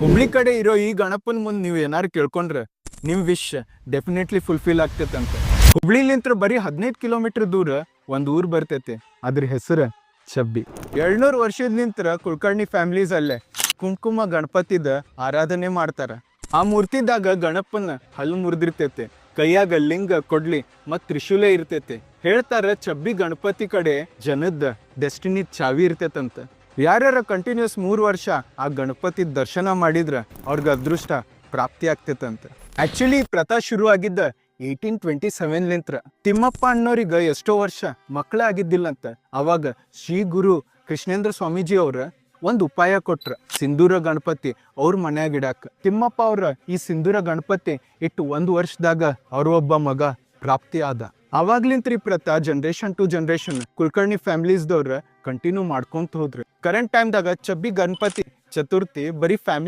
ಹುಬ್ಳಿ ಕಡೆ ಇರೋ ಈ ಗಣಪನ್ ಮುಂದೆ ನೀವು ಏನಾರು ಕೇಳ್ಕೊಂಡ್ರೆ ನಿಮ್ ವಿಶ್ ಡೆಫಿನೆಟ್ಲಿ ಫುಲ್ಫಿಲ್ ಆಗ್ತೈತಂತ. ಹುಬ್ಳಿಲಿಂತ್ರ ಬರೀ 15 ಕಿಲೋಮೀಟರ್ ದೂರ ಒಂದ್ ಊರ್ ಬರ್ತೈತಿ. ಅದ್ರ ಹೆಸರು ಚಬ್ಬಿ. 700 ವರ್ಷದ ನಿಂತ್ರ ಕುಲಕರ್ಣಿ ಫ್ಯಾಮಿಲೀಸ್ ಅಲ್ಲೇ ಕುಂಕುಮ ಗಣಪತಿದ ಆರಾಧನೆ ಮಾಡ್ತಾರ. ಆ ಮೂರ್ತಿದಾಗ ಗಣಪನ ಹಲ್ಲು ಮುರಿದಿರ್ತೈತೆ, ಕೈಯಾಗ ಲಿಂಗ ಕೊಡ್ಲಿ ಮತ್ ತ್ರಿಶೂಲ ಇರ್ತೈತೆ. ಹೇಳ್ತಾರ ಚಬ್ಬಿ ಗಣಪತಿ ಕಡೆ ಜನದ ಡೆಸ್ಟಿನಿ ಚಾವಿ ಇರ್ತೈತಂತ. ಯಾರ್ಯಾರ ಕಂಟಿನ್ಯೂಸ್ 3 ವರ್ಷ ಆ ಗಣಪತಿ ದರ್ಶನ ಮಾಡಿದ್ರ ಅವ್ರಿಗೆ ಅದೃಷ್ಟ ಪ್ರಾಪ್ತಿ ಆಗ್ತೈತಂತ. ಆಕ್ಚುಲಿ ಈ ಪ್ರಥಾ ಶುರು ಆಗಿದ್ದ 1827 ಲಿಂತ್ರ. ತಿಮ್ಮಪ್ಪ ಅಣ್ಣವ್ರಿಗೆ ಎಷ್ಟೋ ವರ್ಷ ಮಕ್ಕಳ ಆಗಿದ್ದಿಲ್ಲಂತ. ಅವಾಗ ಶ್ರೀ ಗುರು ಕೃಷ್ಣೇಂದ್ರ ಸ್ವಾಮೀಜಿ ಅವ್ರ ಒಂದು ಉಪಾಯ ಕೊಟ್ರ, ಸಿಂಧೂರ ಗಣಪತಿ ಅವ್ರ ಮನ್ಯಾಗ ಇಡಾಕ. ತಿಮ್ಮಪ್ಪ ಅವ್ರ ಈ ಸಿಂಧೂರ ಗಣಪತಿ ಇಟ್ಟು 1 ವರ್ಷದಾಗ ಅವ್ರ ಒಬ್ಬ ಮಗ ಪ್ರಾಪ್ತಿ ಆದ. ಅವಾಗ್ಲಿಂತ್ರಿ ಪ್ರಥಾ ಜನರೇಷನ್ ಟು ಜನರೇಷನ್ ಕುಲಕರ್ಣಿ ಫ್ಯಾಮಿಲೀಸ್ದವ್ರ ಕಂಟಿನ್ಯೂ ಮಾಡ್ಕೊಂತ ಹೋದ್ರಿ. ಕರೆಂಟ್ ಟೈಮ್ದಾಗ ಚಬ್ಬಿ ಗಣಪತಿ ಚತುರ್ಥಿ ಬರೀ ಫ್ಯಾಮಿಲಿ